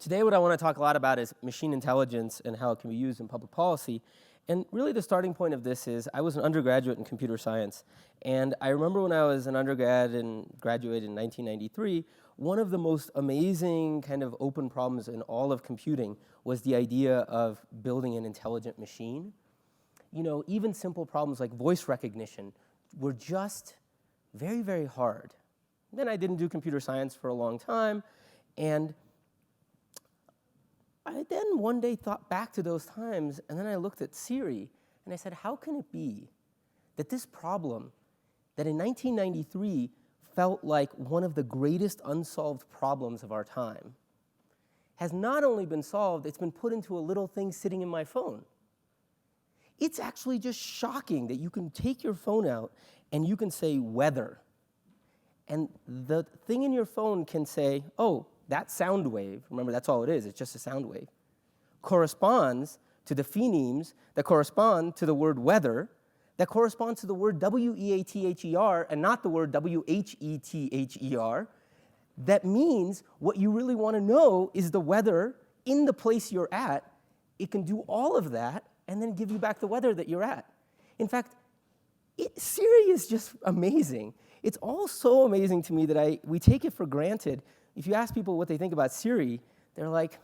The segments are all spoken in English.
Today what I want to talk a lot about is machine intelligence and how it can be used in public policy. And really the starting point of this is I was an undergraduate in computer science. And I remember when I was an undergrad and graduated in 1993, one of the most amazing kind of open problems in all of computing was the idea of building an intelligent machine. You know, even simple problems like voice recognition were just very, very hard. Then I didn't do computer science for a long time, and I then one day thought back to those times, and then I looked at Siri, and I said, how can it be that this problem that in 1993 felt like one of the greatest unsolved problems of our time has not only been solved, it's been put into a little thing sitting in my phone. It's actually just shocking that you can take your phone out and you can say weather. And the thing in your phone can say, oh, that sound wave, remember that's all it is, it's just a sound wave, corresponds to the phonemes that correspond to the word weather, that corresponds to the word W-E-A-T-H-E-R and not the word W-H-E-T-H-E-R. That means what you really want to know is the weather in the place you're at. It can do all of that and then give you back the weather that you're at. In fact, Siri is just amazing. It's all so amazing to me that we take it for granted. If you ask people what they think about Siri, they're like,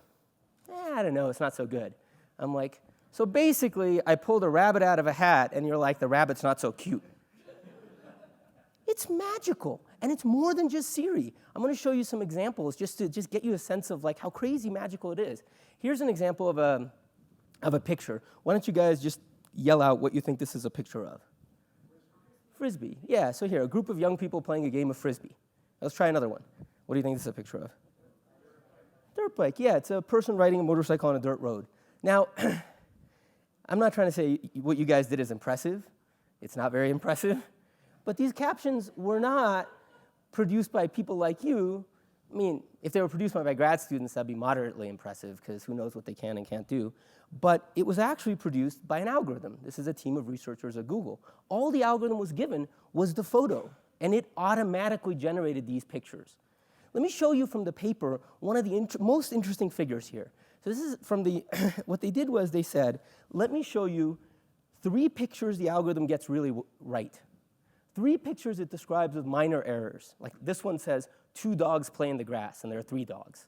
I don't know, it's not so good. I'm like, so basically, I pulled a rabbit out of a hat, and you're like, the rabbit's not so cute. It's magical, and it's more than just Siri. I'm going to show you some examples just to get you a sense of like how crazy magical it is. Here's an example of a picture. Why don't you guys just yell out what you think this is a picture of? Frisbee. Yeah, so here, a group of young people playing a game of Frisbee. Let's try another one. What do you think this is a picture of? Dirt bike. Yeah, it's a person riding a motorcycle on a dirt road. Now, I'm not trying to say what you guys did is impressive. It's not very impressive. But these captions were not produced by people like you. I mean, if they were produced by my grad students, that'd be moderately impressive, because who knows what they can and can't do. But it was actually produced by an algorithm. This is a team of researchers at Google. All the algorithm was given was the photo, and it automatically generated these pictures. Let me show you from the paper one of the most interesting figures here. So this is from the, what they did was they said, let me show you 3 pictures the algorithm gets really right. 3 pictures it describes with minor errors. Like this one says, 2 dogs play in the grass, and there are 3 dogs.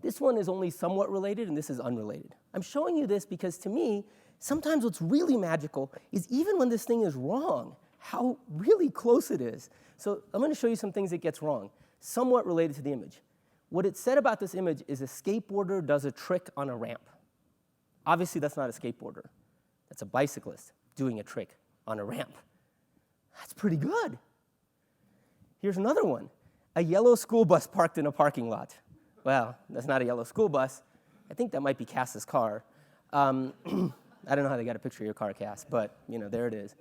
This one is only somewhat related, and this is unrelated. I'm showing you this because to me, sometimes what's really magical is even when this thing is wrong, how really close it is. So I'm going to show you some things it gets wrong, somewhat related to the image. What it said about this image is a skateboarder does a trick on a ramp. Obviously, that's not a skateboarder. That's a bicyclist doing a trick on a ramp. That's pretty good. Here's another one. A yellow school bus parked in a parking lot. Well, that's not a yellow school bus. I think that might be Cass's car. I don't know how they got a picture of your car, Cass, but you know, there it is.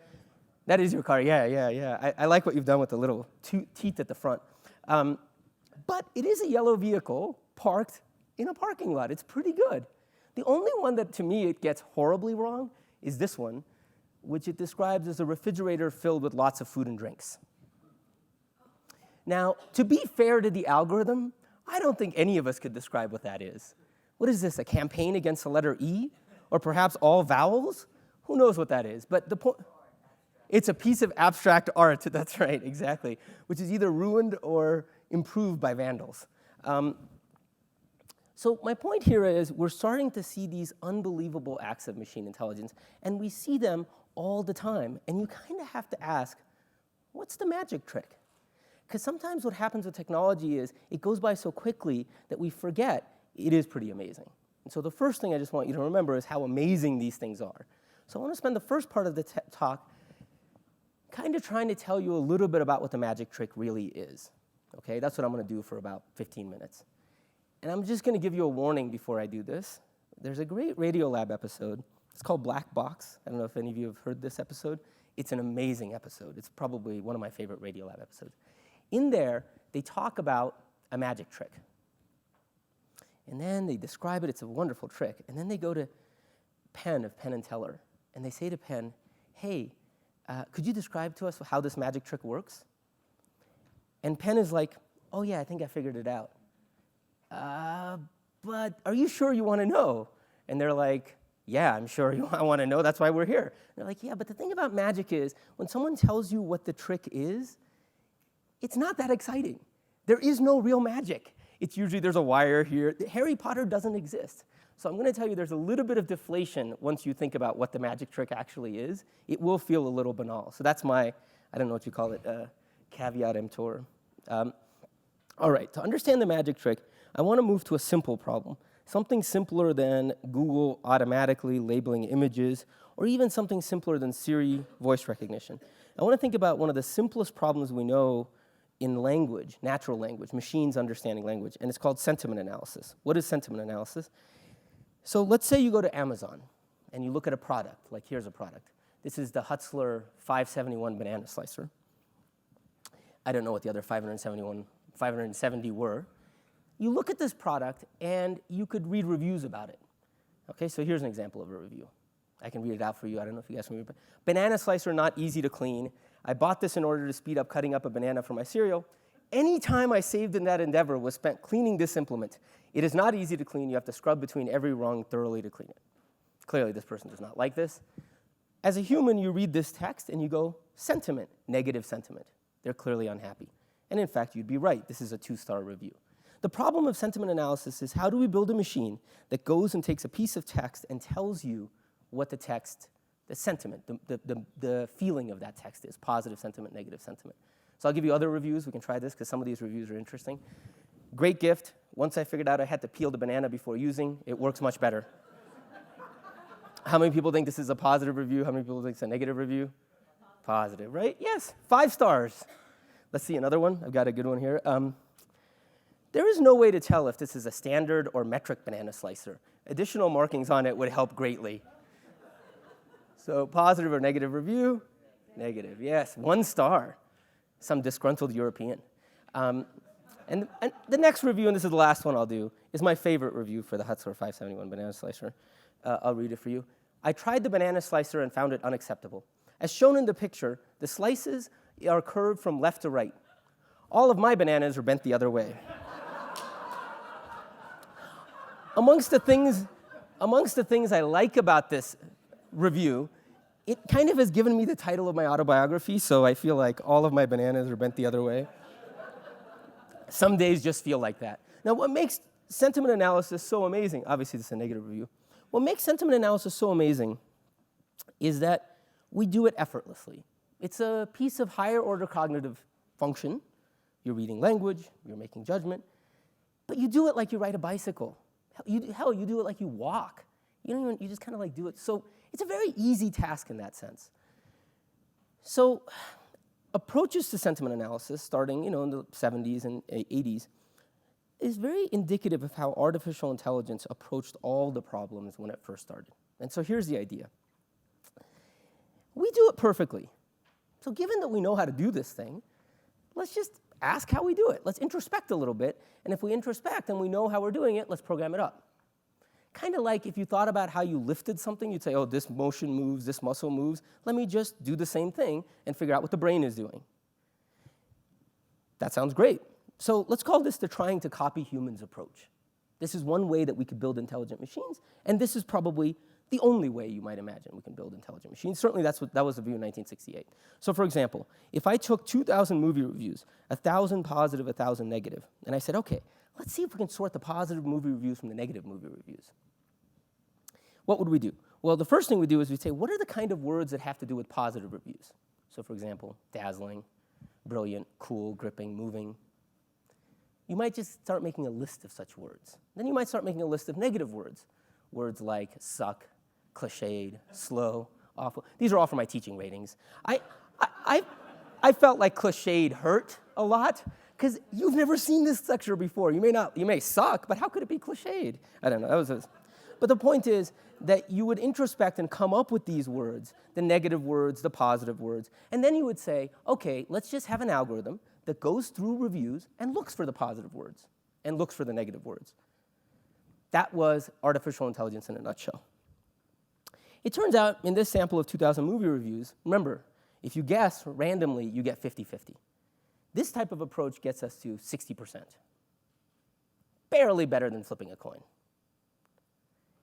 That is your car, yeah. I like what you've done with the little teeth at the front. But it is a yellow vehicle parked in a parking lot. It's pretty good. The only one that, to me, it gets horribly wrong is this one, which it describes as a refrigerator filled with lots of food and drinks. Now, to be fair to the algorithm, I don't think any of us could describe what that is. What is this, a campaign against the letter E? Or perhaps all vowels? Who knows what that is? But the point, it's a piece of abstract art, that's right, exactly, which is either ruined or improved by vandals. So my point here is we're starting to see these unbelievable acts of machine intelligence, and we see them all the time. And you kind of have to ask, what's the magic trick? Because sometimes what happens with technology is it goes by so quickly that we forget it is pretty amazing. And so the first thing I just want you to remember is how amazing these things are. So I want to spend the first part of the talk kind of trying to tell you a little bit about what the magic trick really is. Okay, that's what I'm going to do for about 15 minutes. And I'm just going to give you a warning before I do this. There's a great Radiolab episode. It's called Black Box. I don't know if any of you have heard this episode. It's an amazing episode. It's probably one of my favorite Radiolab episodes. In there, they talk about a magic trick. And then they describe it. It's a wonderful trick. And then they go to Penn of Penn and Teller. And they say to Penn, hey, could you describe to us how this magic trick works? And Penn is like, oh, yeah, I think I figured it out. but are you sure you want to know? And they're like, yeah, I'm sure I want to know. That's why we're here. And they're like, yeah, but the thing about magic is when someone tells you what the trick is, it's not that exciting. There is no real magic. It's usually there's a wire here. Harry Potter doesn't exist. So I'm going to tell you there's a little bit of deflation once you think about what the magic trick actually is. It will feel a little banal. So that's my, I don't know what you call it, caveat emptor. All right, to understand the magic trick, I want to move to a simple problem. Something simpler than Google automatically labeling images, or even something simpler than Siri voice recognition. I want to think about one of the simplest problems we know in language, natural language, machines understanding language, and it's called sentiment analysis. What is sentiment analysis? So let's say you go to Amazon and you look at a product, like here's a product. This is the Hutzler 571 banana slicer. I don't know what the other 570 were. You look at this product and you could read reviews about it. Okay, so here's an example of a review. I can read it out for you. I don't know if you guys can read it. Banana slicer, not easy to clean. I bought this in order to speed up cutting up a banana for my cereal. Any time I saved in that endeavor was spent cleaning this implement. It is not easy to clean. You have to scrub between every rung thoroughly to clean it. Clearly, this person does not like this. As a human, you read this text and you go, sentiment, negative sentiment. They're clearly unhappy. And in fact, you'd be right. This is a 2-star review. The problem of sentiment analysis is how do we build a machine that goes and takes a piece of text and tells you what the text, the sentiment, the feeling of that text is, positive sentiment, negative sentiment. So I'll give you other reviews. We can try this because some of these reviews are interesting. Great gift. Once I figured out I had to peel the banana before using, it works much better. How many people think this is a positive review? How many people think it's a negative review? Positive, right? Yes, 5 stars. Let's see another one. I've got a good one here. There is no way to tell if this is a standard or metric banana slicer. Additional markings on it would help greatly. So positive or negative review? Negative, yes, 1 star. Some disgruntled European. And the next review, and this is the last one I'll do, is my favorite review for the Hutzler 571 banana slicer. I'll read it for you. I tried the banana slicer and found it unacceptable. As shown in the picture, the slices are curved from left to right. All of my bananas are bent the other way. Amongst the things I like about this review, it kind of has given me the title of my autobiography, so I feel like all of my bananas are bent the other way. Some days just feel like that. Now, what makes sentiment analysis so amazing, obviously this is a negative review, what makes sentiment analysis so amazing is that we do it effortlessly. It's a piece of higher order cognitive function. You're reading language, you're making judgment, but you do it like you ride a bicycle. Hell, you do it like you walk. You just kind of like do it. So it's a very easy task in that sense. So approaches to sentiment analysis, starting in the 70s and 80s, is very indicative of how artificial intelligence approached all the problems when it first started. And so here's the idea. We do it perfectly. So given that we know how to do this thing, let's just ask how we do it. Let's introspect a little bit, and if we introspect and we know how we're doing it, let's program it up. Kind of like if you thought about how you lifted something, you'd say, oh, this motion moves, this muscle moves. Let me just do the same thing and figure out what the brain is doing. That sounds great. So let's call this the trying to copy humans approach. This is one way that we could build intelligent machines, and this is probably the only way you might imagine we can build intelligent machines. Certainly that was the view in 1968. So for example, if I took 2,000 movie reviews, 1,000 positive, 1,000 negative, and I said, okay, let's see if we can sort the positive movie reviews from the negative movie reviews. What would we do? Well, the first thing we do is we say, what are the kind of words that have to do with positive reviews? So for example, dazzling, brilliant, cool, gripping, moving. You might just start making a list of such words. Then you might start making a list of negative words. Words like suck, cliched, slow, awful. These are all for my teaching ratings. I felt like cliched hurt a lot because you've never seen this lecture before. You may suck, but how could it be cliched? I don't know. But the point is that you would introspect and come up with these words, the negative words, the positive words, and then you would say, okay, let's just have an algorithm that goes through reviews and looks for the positive words and looks for the negative words. That was artificial intelligence in a nutshell. It turns out in this sample of 2,000 movie reviews, remember, if you guess randomly, you get 50-50. This type of approach gets us to 60%. barely better than flipping a coin.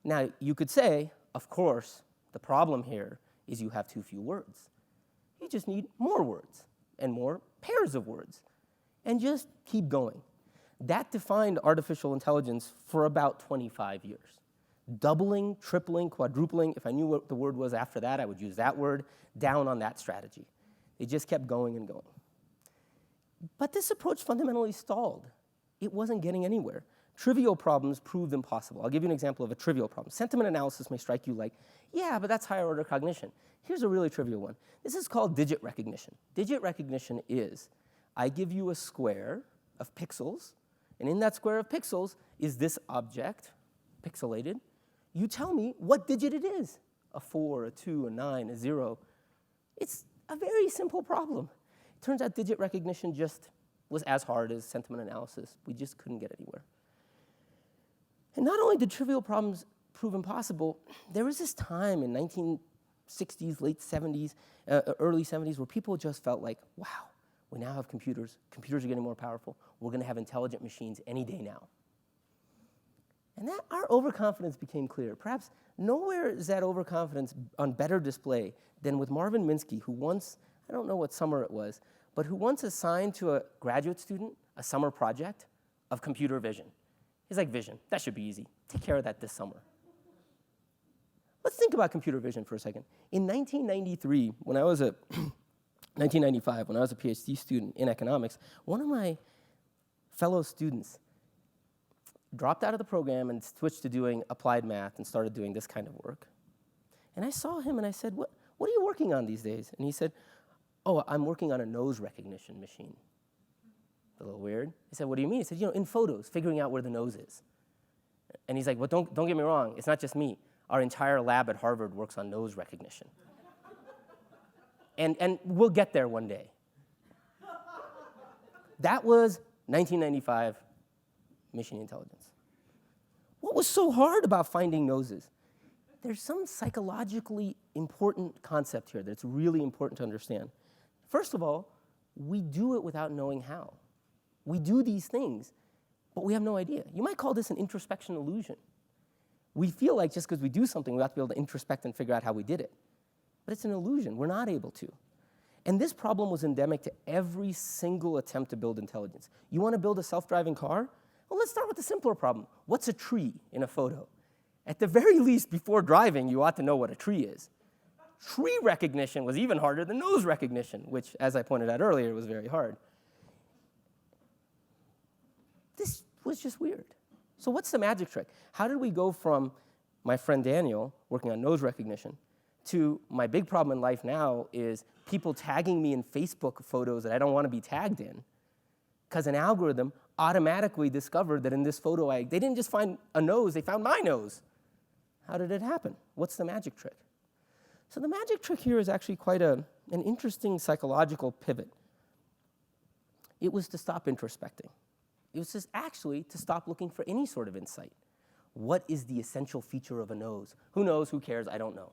Now, you could say, of course, the problem here is you have too few words. You just need more words and more pairs of words, and just keep going. That defined artificial intelligence for about 25 years. Doubling, tripling, quadrupling. If I knew what the word was after that, I would use that word, down on that strategy. It just kept going and going. But this approach fundamentally stalled. It wasn't getting anywhere. Trivial problems proved impossible. I'll give you an example of a trivial problem. Sentiment analysis may strike you like, yeah, but that's higher order cognition. Here's a really trivial one. This is called digit recognition. Digit recognition is, I give you a square of pixels, and in that square of pixels is this object, pixelated. You tell me what digit it is. A 4, a 2, a 9, a 0. It's a very simple problem. It turns out digit recognition just was as hard as sentiment analysis. We just couldn't get anywhere. And not only did trivial problems prove impossible, there was this time in 1960s, late 70s, early 70s, where people just felt like, wow, we now have computers. Computers are getting more powerful. We're going to have intelligent machines any day now. And that our overconfidence became clear. Perhaps nowhere is that overconfidence on better display than with Marvin Minsky, who once, I don't know what summer it was, but who once assigned to a graduate student a summer project of computer vision. He's like, vision, that should be easy. Take care of that this summer. Let's think about computer vision for a second. In 1993, 1995, when I was a PhD student in economics, one of my fellow students dropped out of the program and switched to doing applied math and started doing this kind of work. And I saw him and I said, what are you working on these days? And he said, oh, I'm working on a nose recognition machine. A little weird. I said, what do you mean? He said, in photos, figuring out where the nose is. And he's like, well, don't get me wrong, it's not just me. Our entire lab at Harvard works on nose recognition. And we'll get there one day. That was 1995 machine intelligence. What was so hard about finding noses? There's some psychologically important concept here that's really important to understand. First of all, we do it without knowing how. We do these things, but we have no idea. You might call this an introspection illusion. We feel like just because we do something, we have to be able to introspect and figure out how we did it. But it's an illusion. We're not able to. And this problem was endemic to every single attempt to build intelligence. You want to build a self-driving car? Well, let's start with the simpler problem. What's a tree in a photo? At the very least, before driving, you ought to know what a tree is. Tree recognition was even harder than nose recognition, which, as I pointed out earlier, was very hard. This was just weird. So what's the magic trick? How did we go from my friend Daniel working on nose recognition to my big problem in life now is people tagging me in Facebook photos that I don't want to be tagged in because an algorithm automatically discovered that in this photo, they didn't just find a nose, they found my nose. How did it happen? What's the magic trick? So the magic trick here is actually quite an interesting psychological pivot. It was to stop introspecting. It was just actually to stop looking for any sort of insight. What is the essential feature of a nose? Who knows? Who cares? I don't know.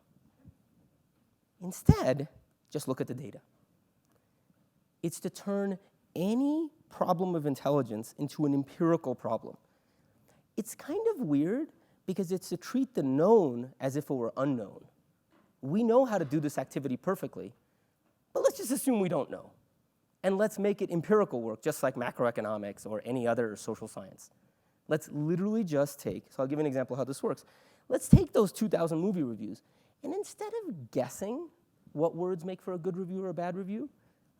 Instead, just look at the data. It's to turn any problem of intelligence into an empirical problem. It's kind of weird because it's to treat the known as if it were unknown. We know how to do this activity perfectly, but let's just assume we don't know. And let's make it empirical work, just like macroeconomics or any other social science. Let's literally just take, so I'll give you an example of how this works. Let's take those 2,000 movie reviews, and instead of guessing what words make for a good review or a bad review,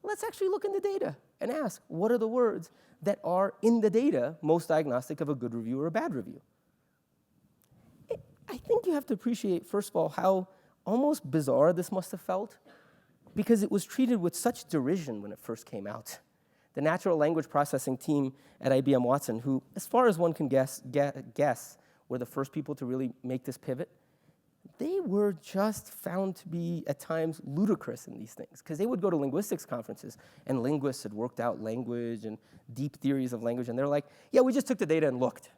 let's actually look in the data and ask, what are the words that are in the data most diagnostic of a good review or a bad review? I think you have to appreciate, first of all, how almost bizarre this must have felt, because it was treated with such derision when it first came out. The natural language processing team at IBM Watson, who, as far as one can guess, were the first people to really make this pivot, they were just found to be, at times, ludicrous in these things, because they would go to linguistics conferences, and linguists had worked out language and deep theories of language, and they're like, yeah, we just took the data and looked.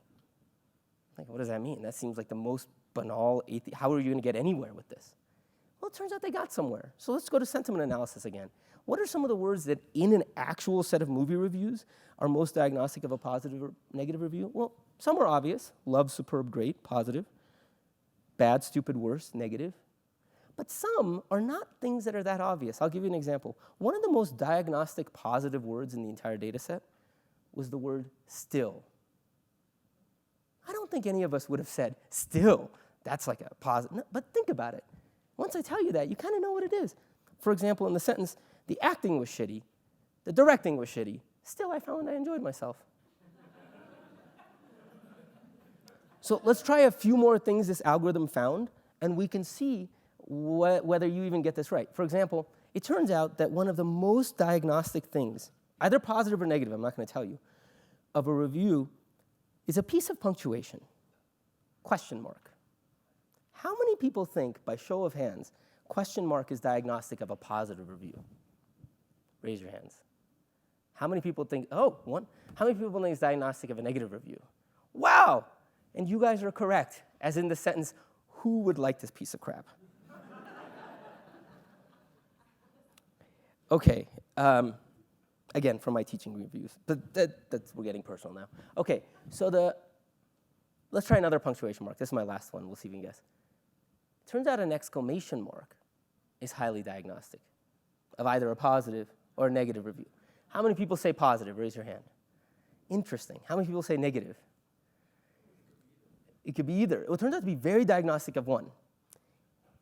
Like, what does that mean? That seems like the most banal, how are you going to get anywhere with this? Well, it turns out they got somewhere. So let's go to sentiment analysis again. What are some of the words that in an actual set of movie reviews are most diagnostic of a positive or negative review? Well, Some are obvious. Love, superb, great, positive. Bad, stupid, worse, negative. But some are not things that are that obvious. I'll give you an example. One of the most diagnostic positive words in the entire data set was the word still. I don't think any of us would have said, still. That's like a positive. No, but think about it. Once I tell you that, you kind of know what it is. For example, in the sentence, the acting was shitty, the directing was shitty, still I found I enjoyed myself. So let's try a few more things this algorithm found, and we can see whether you even get this right. For example, it turns out that one of the most diagnostic things, either positive or negative, I'm not going to tell you, of a review is a piece of punctuation, question mark. How many people think, by show of hands, question mark is diagnostic of a positive review? Raise your hands. How many people think, oh, one? How many people think it's diagnostic of a negative review? Wow! And you guys are correct, as in the sentence, who would like this piece of crap? Okay, again, from my teaching reviews, but we're getting personal now. Okay, so let's try another punctuation mark. This is my last one. We'll see if you can guess. Turns out an exclamation mark is highly diagnostic of either a positive or a negative review. How many people say positive? Raise your hand. Interesting. How many people say negative? It could be either. It turns out to be very diagnostic of one.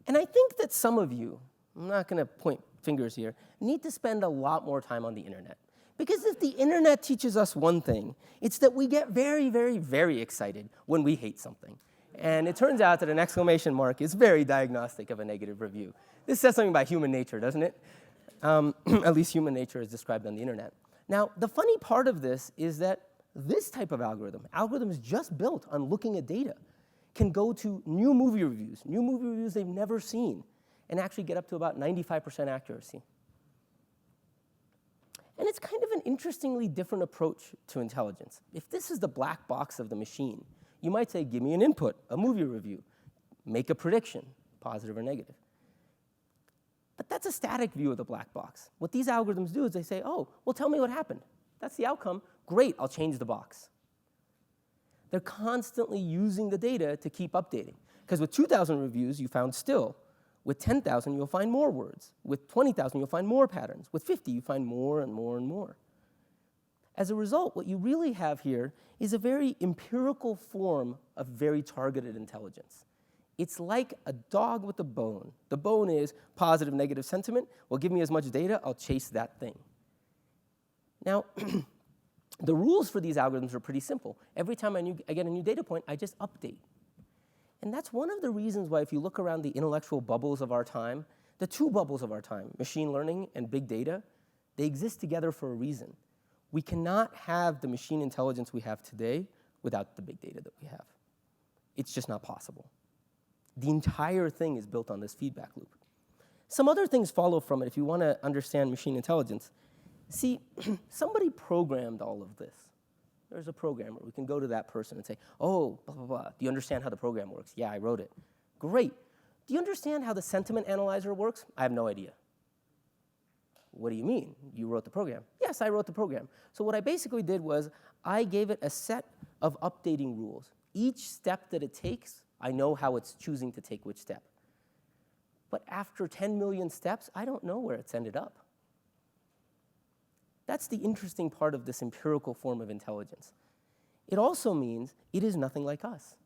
And I think that some of you, I'm not going to point fingers here, need to spend a lot more time on the internet. Because if the internet teaches us one thing, it's that we get very, very, very excited when we hate something. And it turns out that an exclamation mark is very diagnostic of a negative review. This says something about human nature, doesn't it? At least human nature is described on the internet. Now, the funny part of this is that this type of algorithms just built on looking at data, can go to new movie reviews they've never seen, and actually get up to about 95% accuracy. And it's kind of an interestingly different approach to intelligence. If this is the black box of the machine, you might say, give me an input, a movie review, make a prediction, positive or negative. But that's a static view of the black box. What these algorithms do is they say, oh, well, tell me what happened. That's the outcome. Great, I'll change the box. They're constantly using the data to keep updating. Because with 2,000 reviews, you found still. With 10,000, you'll find more words. With 20,000, you'll find more patterns. With 50, you find more and more and more. As a result, what you really have here is a very empirical form of very targeted intelligence. It's like a dog with a bone. The bone is positive, negative sentiment. Well, give me as much data, I'll chase that thing. Now, the rules for these algorithms are pretty simple. Every time I get a new data point, I just update. And that's one of the reasons why if you look around the intellectual bubbles of our time, the two bubbles of our time, machine learning and big data, they exist together for a reason. We cannot have the machine intelligence we have today without the big data that we have. It's just not possible. The entire thing is built on this feedback loop. Some other things follow from it if you want to understand machine intelligence. See, somebody programmed all of this. There's a programmer. We can go to that person and say, oh, blah, blah, blah. Do you understand how the program works? Yeah, I wrote it. Great. Do you understand how the sentiment analyzer works? I have no idea. What do you mean? You wrote the program? Yes, I wrote the program. So what I basically did was I gave it a set of updating rules. Each step that it takes, I know how it's choosing to take which step. But after 10 million steps, I don't know where it's ended up. That's the interesting part of this empirical form of intelligence. It also means it is nothing like us.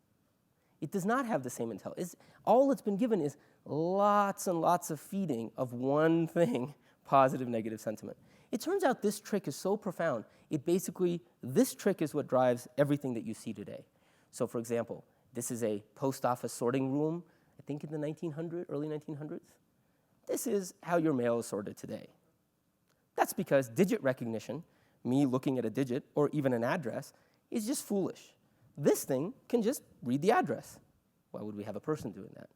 It does not have the same intelligence. All it's been given is lots and lots of feeding of one thing, positive, negative sentiment. It turns out this trick is so profound, this trick is what drives everything that you see today. So for example, this is a post office sorting room, I think in the early 1900s. This is how your mail is sorted today. That's because digit recognition, me looking at a digit or even an address, is just foolish. This thing can just read the address. Why would we have a person doing that?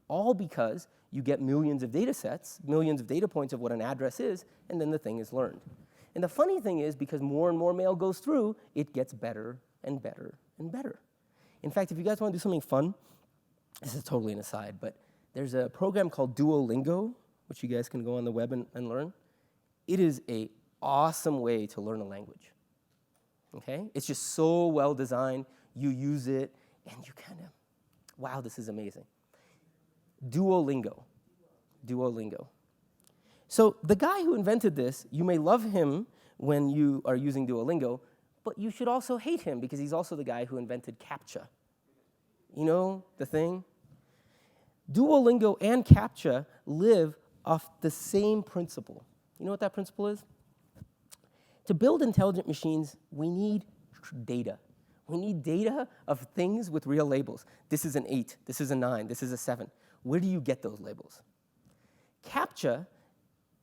All because you get millions of data sets, millions of data points of what an address is, and then the thing is learned. And the funny thing is, because more and more mail goes through, it gets better and better and better. In fact, if you guys want to do something fun, this is totally an aside, but there's a program called Duolingo, which you guys can go on the web and learn. It is an awesome way to learn a language. okay? It's just so well designed. You use it, and you kind of, wow, this is amazing. Duolingo. So the guy who invented this, you may love him when you are using Duolingo, but you should also hate him because he's also the guy who invented CAPTCHA. You know the thing? Duolingo and CAPTCHA live off the same principle. You know what that principle is? To build intelligent machines, we need data. We need data of things with real labels. This is an 8, this is a 9, this is a 7. Where do you get those labels? CAPTCHA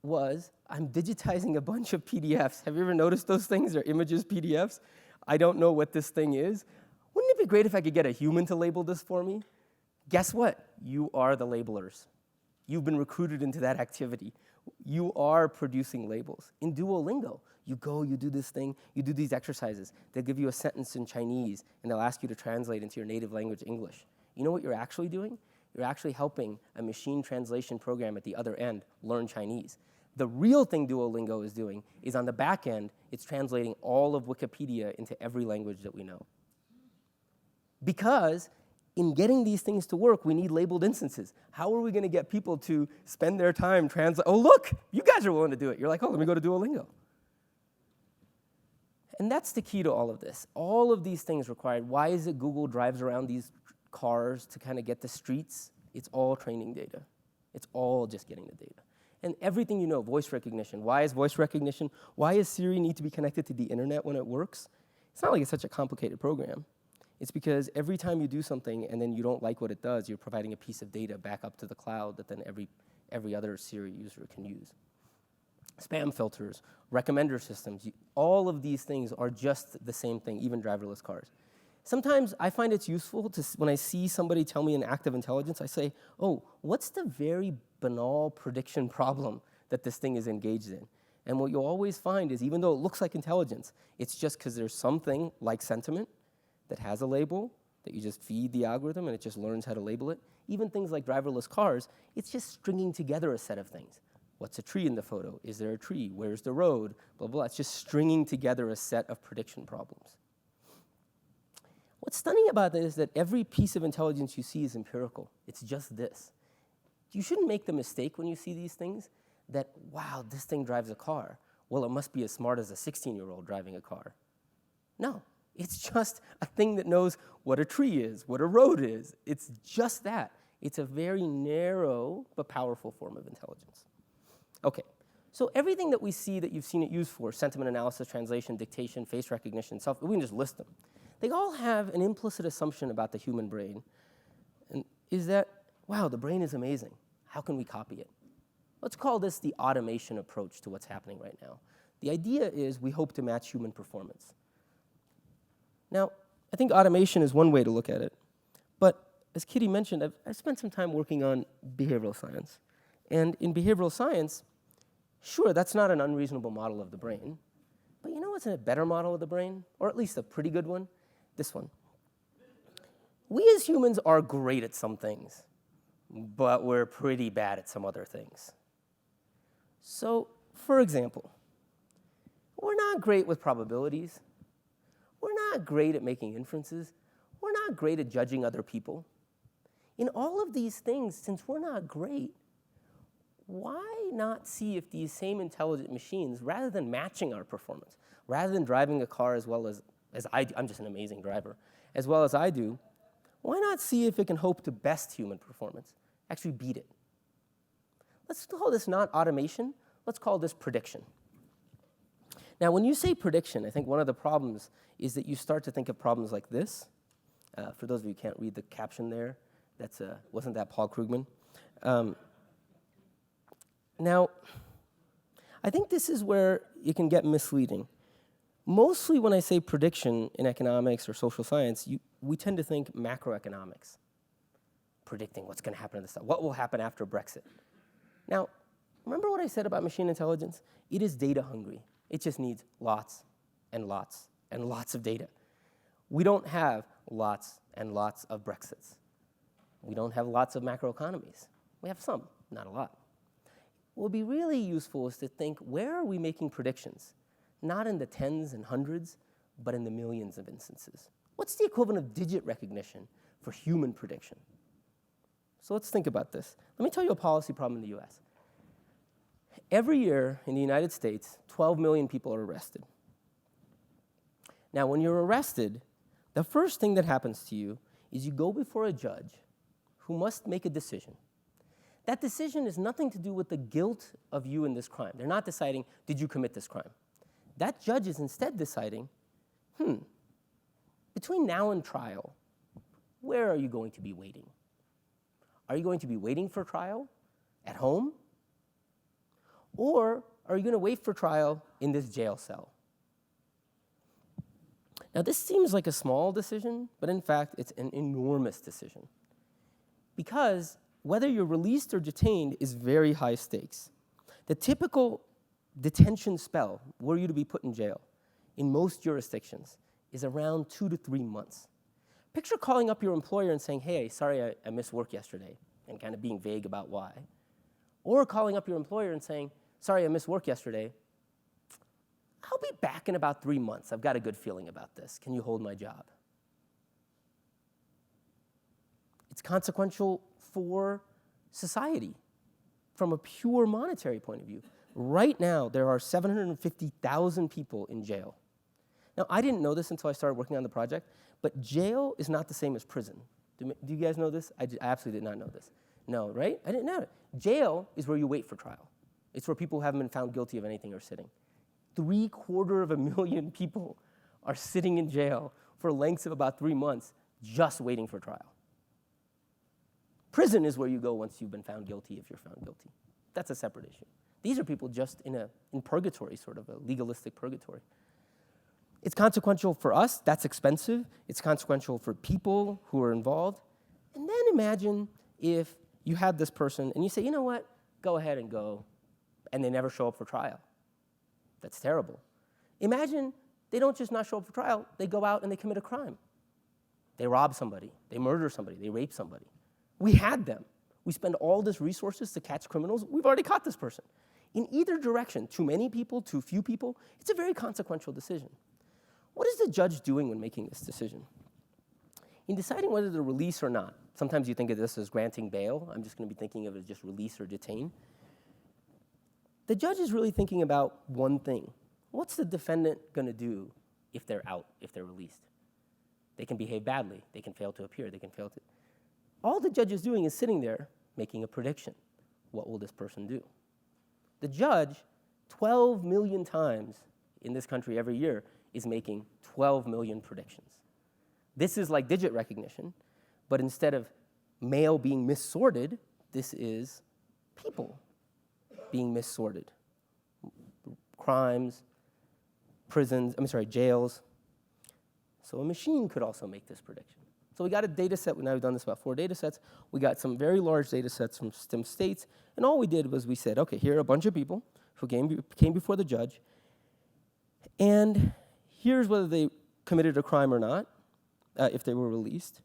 was, I'm digitizing a bunch of PDFs. Have you ever noticed those things? They're images, PDFs. I don't know what this thing is. Wouldn't it be great if I could get a human to label this for me? Guess what? You are the labelers. You've been recruited into that activity. You are producing labels. In Duolingo, you go, you do this thing, you do these exercises. They'll give you a sentence in Chinese, and they'll ask you to translate into your native language, English. You know what you're actually doing? You're actually helping a machine translation program at the other end learn Chinese. The real thing Duolingo is doing is on the back end, it's translating all of Wikipedia into every language that we know. Because in getting these things to work, we need labeled instances. How are we going to get people to spend their time translate? Oh, look, you guys are willing to do it. You're like, oh, let me go to Duolingo. And that's the key to all of this. All of these things required. Why is it Google drives around these cars to kind of get the streets? It's all training data. It's all just getting the data. And everything you know, voice recognition. Why is voice recognition? Why does Siri need to be connected to the internet when it works? It's not like it's such a complicated program. It's because every time you do something and then you don't like what it does, you're providing a piece of data back up to the cloud that then every other Siri user can use. Spam filters, recommender systems, all of these things are just the same thing, even driverless cars. Sometimes I find it's useful to, when I see somebody tell me an act of intelligence, I say, oh, what's the very banal prediction problem that this thing is engaged in? And what you'll always find is, even though it looks like intelligence, it's just because there's something like sentiment that has a label that you just feed the algorithm and it just learns how to label it. Even things like driverless cars, it's just stringing together a set of things. What's a tree in the photo? Is there a tree? Where's the road? Blah, blah. It's just stringing together a set of prediction problems. What's stunning about this is that every piece of intelligence you see is empirical. It's just this. You shouldn't make the mistake when you see these things that, wow, this thing drives a car. Well, it must be as smart as a 16-year-old driving a car. No, it's just a thing that knows what a tree is, what a road is. It's just that. It's a very narrow but powerful form of intelligence. Okay, so everything that we see that you've seen it used for, sentiment analysis, translation, dictation, face recognition, we can just list them. They all have an implicit assumption about the human brain, and is that, wow, the brain is amazing. How can we copy it? Let's call this the automation approach to what's happening right now. The idea is we hope to match human performance. Now, I think automation is one way to look at it, but as Kitty mentioned, I've spent some time working on behavioral science. And in behavioral science, sure, that's not an unreasonable model of the brain, but you know what's a better model of the brain, or at least a pretty good one? This one. We as humans are great at some things, but we're pretty bad at some other things. So, for example, we're not great with probabilities. We're not great at making inferences. We're not great at judging other people. In all of these things, since we're not great, why not see if these same intelligent machines, rather than matching our performance, rather than driving a car as well as I do, I'm just an amazing driver, as well as I do, why not see if it can hope to best human performance, actually beat it? Let's call this not automation, let's call this prediction. Now, when you say prediction, I think one of the problems is that you start to think of problems like this. For those of you who can't read the caption there, wasn't that Paul Krugman? Now, I think this is where it can get misleading. Mostly when I say prediction in economics or social science, we tend to think macroeconomics, predicting what's going to happen to the stuff, what will happen after Brexit. Now, remember what I said about machine intelligence? It is data hungry. It just needs lots and lots and lots of data. We don't have lots and lots of Brexits. We don't have lots of macroeconomies. We have some, not a lot. What would be really useful is to think, where are we making predictions? Not in the tens and hundreds, but in the millions of instances. What's the equivalent of digit recognition for human prediction? So let's think about this. Let me tell you a policy problem in the US. Every year in the United States, 12 million people are arrested. Now, when you're arrested, the first thing that happens to you is you go before a judge who must make a decision. That decision has nothing to do with the guilt of you in this crime. They're not deciding, did you commit this crime? That judge is instead deciding, between now and trial, where are you going to be waiting? Are you going to be waiting for trial at home? Or are you going to wait for trial in this jail cell? Now, this seems like a small decision, but in fact, it's an enormous decision. Because whether you're released or detained is very high stakes. The typical detention spell, were you to be put in jail, in most jurisdictions, is around 2 to 3 months. Picture calling up your employer and saying, hey, sorry, I missed work yesterday, and kind of being vague about why. Or calling up your employer and saying, sorry, I missed work yesterday. I'll be back in about 3 months. I've got a good feeling about this. Can you hold my job? It's consequential for society from a pure monetary point of view. Right now, there are 750,000 people in jail. Now, I didn't know this until I started working on the project, but jail is not the same as prison. Do you guys know this? I absolutely did not know this. No, right? I didn't know it. Jail is where you wait for trial. It's where people who haven't been found guilty of anything are sitting. 750,000 people are sitting in jail for lengths of about 3 months just waiting for trial. Prison is where you go once you've been found guilty, if you're found guilty. That's a separate issue. These are people just in purgatory, sort of a legalistic purgatory. It's consequential for us. That's expensive. It's consequential for people who are involved. And then imagine if you had this person and you say, you know what, go ahead and go, and they never show up for trial. That's terrible. Imagine they don't just not show up for trial, they go out and they commit a crime. They rob somebody, they murder somebody, they rape somebody. We had them. We spend all this resources to catch criminals. We've already caught this person. In either direction, too many people, too few people, it's a very consequential decision. What is the judge doing when making this decision? In deciding whether to release or not, sometimes you think of this as granting bail. I'm just going to be thinking of it as just release or detain. The judge is really thinking about one thing. What's the defendant going to do if they're out, if they're released? They can behave badly. They can fail to appear. They can fail to... All the judge is doing is sitting there making a prediction. What will this person do? The judge, 12 million times in this country every year, is making 12 million predictions. This is like digit recognition, but instead of mail being missorted, this is people being missorted. Crimes, prisons, jails. So a machine could also make this prediction. So we got a data set, now we've done this about 4 data sets. We got some very large data sets from some states, and all we did was we said, okay, here are a bunch of people who came before the judge, and here's whether they committed a crime or not, if they were released.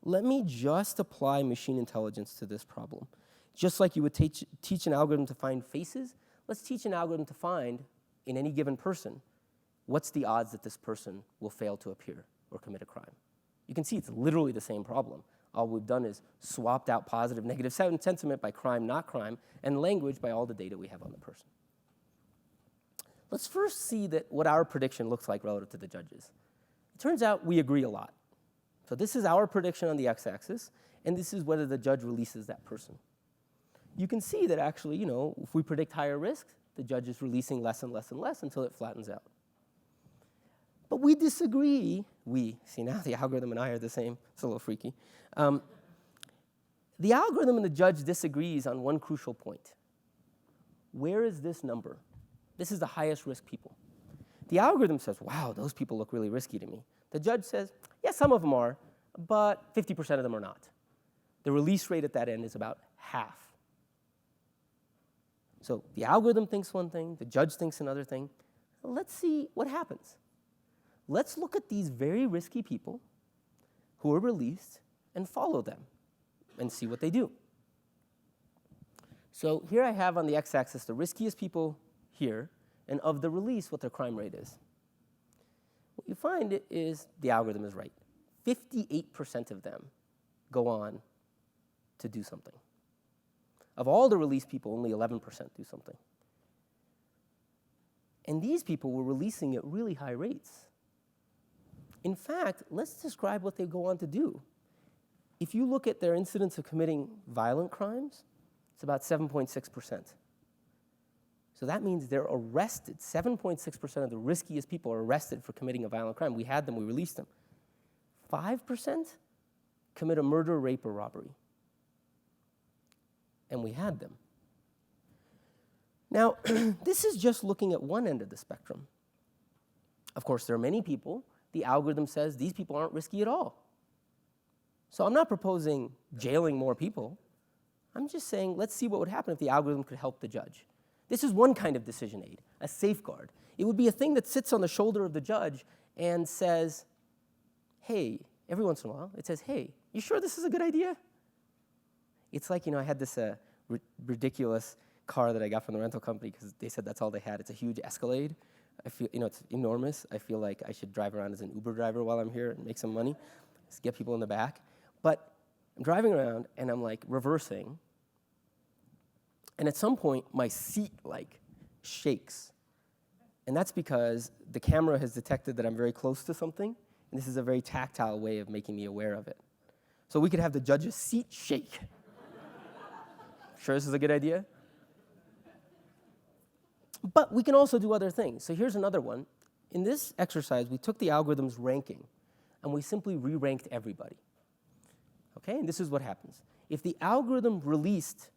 Let me just apply machine intelligence to this problem. Just like you would teach an algorithm to find faces, let's teach an algorithm to find, in any given person, what's the odds that this person will fail to appear or commit a crime. You can see it's literally the same problem. All we've done is swapped out positive, negative sentiment by crime, not crime, and language by all the data we have on the person. Let's first see what our prediction looks like relative to the judges. It turns out we agree a lot. So this is our prediction on the x-axis, and this is whether the judge releases that person. You can see that actually, if we predict higher risk, the judge is releasing less and less and less until it flattens out. But we disagree. See, now the algorithm and I are the same. It's a little freaky. The algorithm and the judge disagrees on one crucial point. Where is this number? This is the highest risk people. The algorithm says, wow, those people look really risky to me. The judge says, yeah, some of them are, but 50% of them are not. The release rate at that end is about half. So the algorithm thinks one thing, the judge thinks another thing. Let's see what happens. Let's look at these very risky people who are released and follow them and see what they do. So here I have on the x-axis the riskiest people here, and of the release, what their crime rate is. what you find is the algorithm is right. 58% of them go on to do something. Of all the released people, only 11% do something. And these people were releasing at really high rates. In fact, let's describe what they go on to do. If you look at their incidence of committing violent crimes, it's about 7.6%. So that means they're arrested. 7.6% of the riskiest people are arrested for committing a violent crime. We had them, we released them. 5% commit a murder, rape, or robbery. And we had them. Now, this is just looking at one end of the spectrum. Of course, there are many people, the algorithm says these people aren't risky at all. So I'm not proposing jailing more people. I'm just saying, let's see what would happen if the algorithm could help the judge. This is one kind of decision aid, a safeguard. It would be a thing that sits on the shoulder of the judge and says, hey, every once in a while, it says, hey, you sure this is a good idea? It's like, I had this ridiculous car that I got from the rental company because they said that's all they had. It's a huge Escalade. I feel, it's enormous. I feel like I should drive around as an Uber driver while I'm here and make some money, just get people in the back. But I'm driving around and I'm like reversing. And at some point, my seat like shakes. And that's because the camera has detected that I'm very close to something. And this is a very tactile way of making me aware of it. So we could have the judge's seat shake. Sure this is a good idea? But we can also do other things. So here's another one. In this exercise, we took the algorithm's ranking, and we simply re-ranked everybody. Okay, and this is what happens. If the algorithm released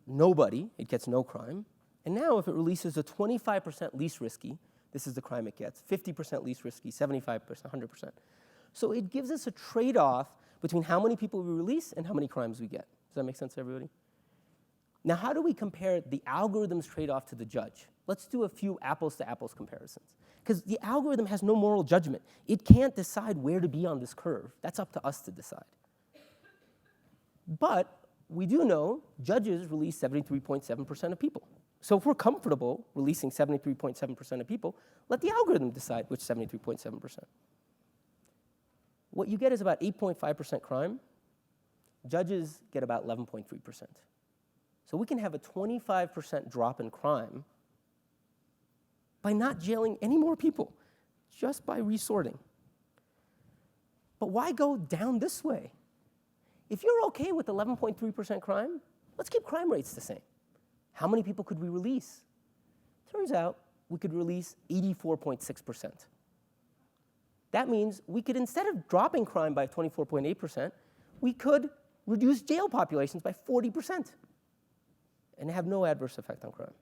nobody, it gets no crime. And now if it releases a 25% least risky, this is the crime it gets, 50% least risky, 75%, 100%. So it gives us a trade-off between how many people we release and how many crimes we get. Does that make sense to everybody? Now, how do we compare the algorithm's trade-off to the judge? Let's do a few apples-to-apples comparisons. Because the algorithm has no moral judgment. It can't decide where to be on this curve. That's up to us to decide. But we do know judges release 73.7% of people. So if we're comfortable releasing 73.7% of people, let the algorithm decide which 73.7%. What you get is about 8.5% crime. Judges get about 11.3%. So we can have a 25% drop in crime by not jailing any more people, just by resorting. But why go down this way? If you're okay with 11.3% crime, let's keep crime rates the same. How many people could we release? Turns out we could release 84.6%. That means we could, instead of dropping crime by 24.8%, we could reduce jail populations by 40%. And have no adverse effect on crime.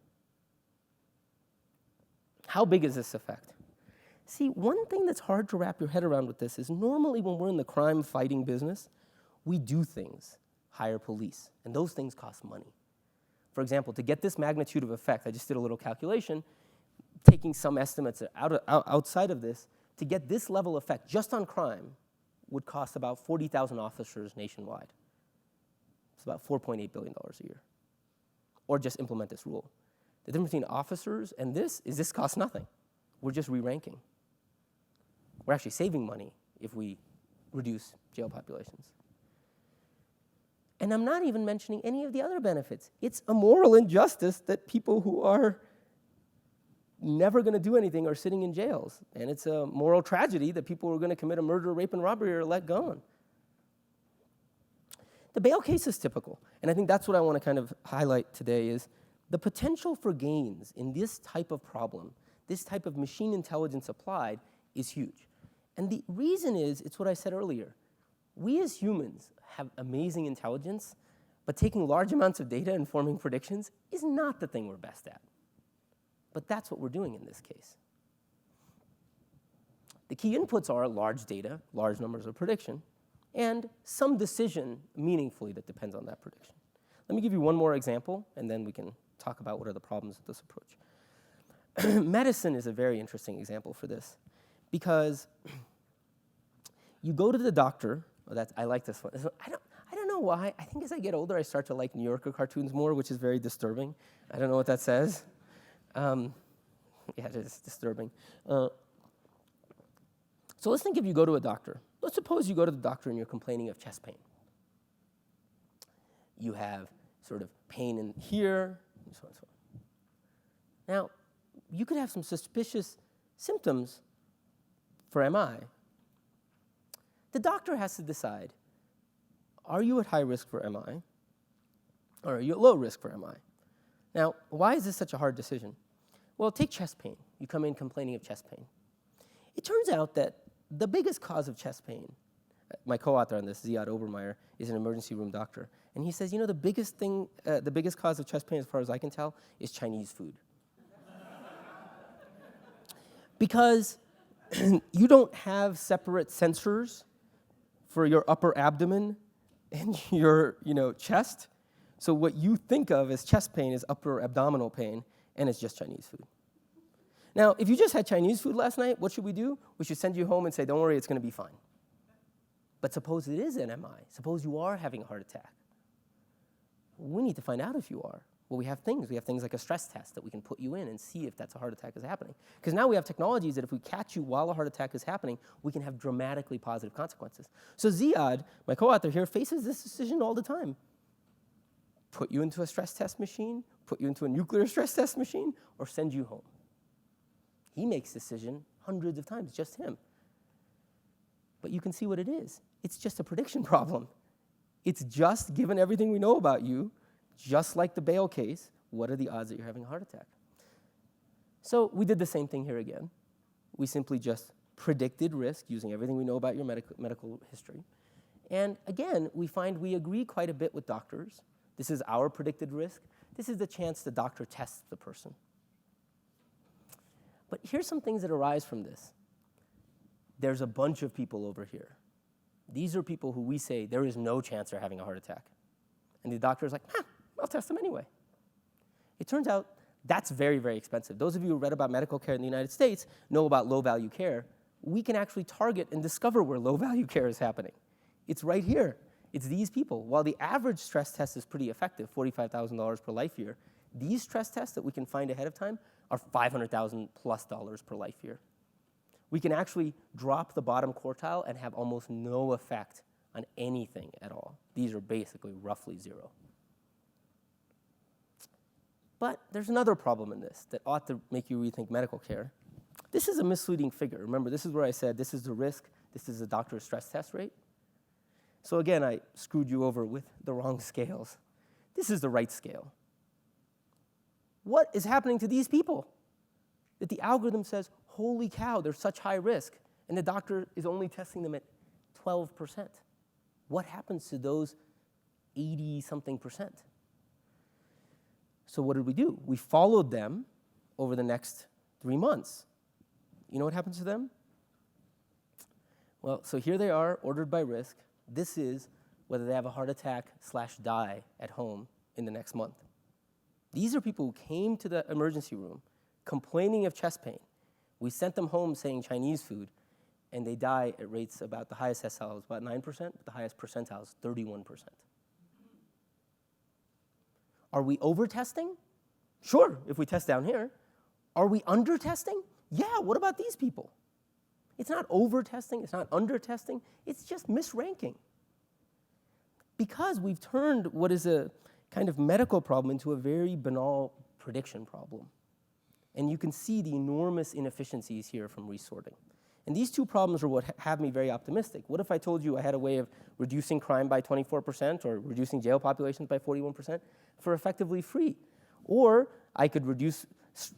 How big is this effect? See, one thing that's hard to wrap your head around with this is normally when we're in the crime-fighting business, we do things, hire police, and those things cost money. For example, to get this magnitude of effect, I just did a little calculation, taking some estimates outside of this, to get this level of effect just on crime would cost about 40,000 officers nationwide. It's about $4.8 billion a year. Or just implement this rule. The difference between officers and this is this costs nothing. We're just re-ranking. We're actually saving money if we reduce jail populations. And I'm not even mentioning any of the other benefits. It's a moral injustice that people who are never going to do anything are sitting in jails. And it's a moral tragedy that people who are going to commit a murder, rape, and robbery are let go. The bail case is typical, and I think that's what I want to kind of highlight today is the potential for gains in this type of problem, this type of machine intelligence applied, is huge. And the reason is, it's what I said earlier. We as humans have amazing intelligence, but taking large amounts of data and forming predictions is not the thing we're best at. But that's what we're doing in this case. The key inputs are large data, large numbers of prediction, and some decision meaningfully that depends on that prediction. Let me give you one more example, and then we can talk about what are the problems with this approach. Medicine is a very interesting example for this, because you go to the doctor. I like this one. I don't know why. I think as I get older, I start to like New Yorker cartoons more, which is very disturbing. I don't know what that says. Yeah, it is disturbing. So let's think if you go to a doctor. Let's suppose you go to the doctor and you're complaining of chest pain. You have sort of pain in here, and so on and so on. Now, you could have some suspicious symptoms for MI. The doctor has to decide, are you at high risk for MI, or are you at low risk for MI? Now, why is this such a hard decision? Well, take chest pain. You come in complaining of chest pain. It turns out that the biggest cause of chest pain, my co-author on this, Ziad Obermeyer, is an emergency room doctor. And he says, the biggest cause of chest pain, as far as I can tell, is Chinese food. Because you don't have separate sensors for your upper abdomen and your chest. So what you think of as chest pain is upper abdominal pain, and it's just Chinese food. Now, if you just had Chinese food last night, what should we do? We should send you home and say, don't worry, it's going to be fine. But suppose it is an MI. Suppose you are having a heart attack. We need to find out if you are. Well, we have things. We have things like a stress test that we can put you in and see if that's a heart attack is happening. Because now we have technologies that if we catch you while a heart attack is happening, we can have dramatically positive consequences. So Ziad, my co-author here, faces this decision all the time. Put you into a stress test machine, put you into a nuclear stress test machine, or send you home. He makes the decision hundreds of times, just him. But you can see what it is. It's just a prediction problem. It's just, given everything we know about you, just like the Bale case, what are the odds that you're having a heart attack? So we did the same thing here again. We simply just predicted risk using everything we know about your medical history. And again, we find we agree quite a bit with doctors. This is our predicted risk. This is the chance the doctor tests the person. But here's some things that arise from this. There's a bunch of people over here. These are people who we say there is no chance they're having a heart attack. And the doctor is like, I'll test them anyway. It turns out that's very, very expensive. Those of you who read about medical care in the United States know about low-value care. We can actually target and discover where low-value care is happening. It's right here. It's these people. While the average stress test is pretty effective, $45,000 per life year, these stress tests that we can find ahead of time are $500,000 plus per life year. We can actually drop the bottom quartile and have almost no effect on anything at all. These are basically roughly zero. But there's another problem in this that ought to make you rethink medical care. This is a misleading figure. Remember, this is where I said this is the risk, this is the doctor's stress test rate. So again, I screwed you over with the wrong scales. This is the right scale. What is happening to these people? That the algorithm says, holy cow, they're such high risk, and the doctor is only testing them at 12%. What happens to those 80-something%? So what did we do? We followed them over the next 3 months. You know what happens to them? Well, so here they are, ordered by risk. This is whether they have a heart attack / die at home in the next month. These are people who came to the emergency room complaining of chest pain. We sent them home saying Chinese food, and they die at rates about the highest decile is about 9%, but the highest percentile is 31%. Are we over-testing? Sure, if we test down here. Are we under-testing? Yeah, what about these people? It's not over-testing, it's not under-testing, it's just misranking. Because we've turned what is a kind of medical problem into a very banal prediction problem. And you can see the enormous inefficiencies here from resorting. And these two problems are what have me very optimistic. What if I told you I had a way of reducing crime by 24% or reducing jail populations by 41% for effectively free? Or I could reduce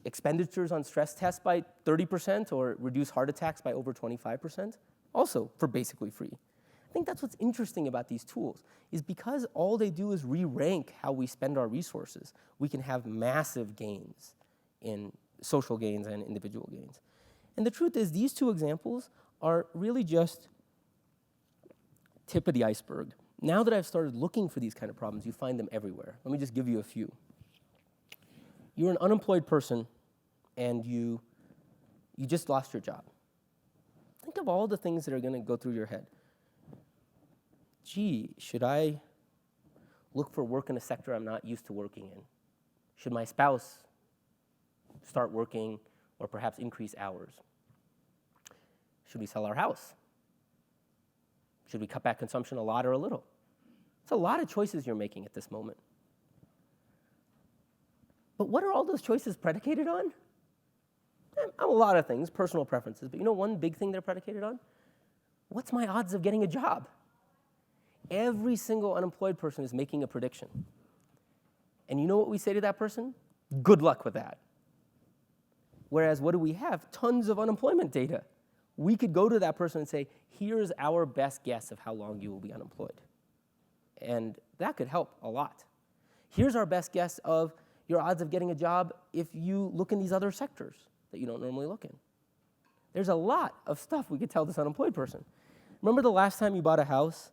expenditures on stress tests by 30% or reduce heart attacks by over 25%, also for basically free. I think that's what's interesting about these tools, is because all they do is re-rank how we spend our resources, we can have massive gains in social gains and individual gains. And the truth is, these two examples are really just tip of the iceberg. Now that I've started looking for these kind of problems, you find them everywhere. Let me just give you a few. You're an unemployed person, and you just lost your job. Think of all the things that are going to go through your head. Gee, should I look for work in a sector I'm not used to working in? Should my spouse start working or perhaps increase hours? Should we sell our house? Should we cut back consumption a lot or a little? It's a lot of choices you're making at this moment. But what are all those choices predicated on? A lot of things, personal preferences, but you know one big thing they're predicated on? What's my odds of getting a job? Every single unemployed person is making a prediction. And you know what we say to that person? Good luck with that. Whereas what do we have? Tons of unemployment data. We could go to that person and say, here's our best guess of how long you will be unemployed. And that could help a lot. Here's our best guess of your odds of getting a job if you look in these other sectors that you don't normally look in. There's a lot of stuff we could tell this unemployed person. Remember the last time you bought a house?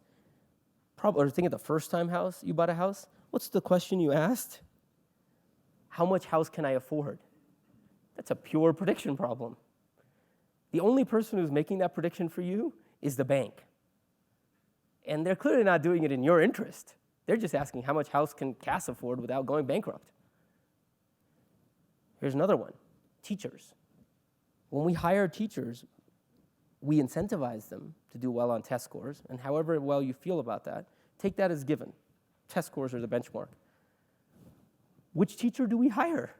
Or think of the first time you bought a house? What's the question you asked? How much house can I afford? That's a pure prediction problem. The only person who's making that prediction for you is the bank. And they're clearly not doing it in your interest. They're just asking how much house can Cass afford without going bankrupt. Here's another one, teachers. When we hire teachers, we incentivize them to do well on test scores, and however well you feel about that, take that as given. Test scores are the benchmark. Which teacher do we hire?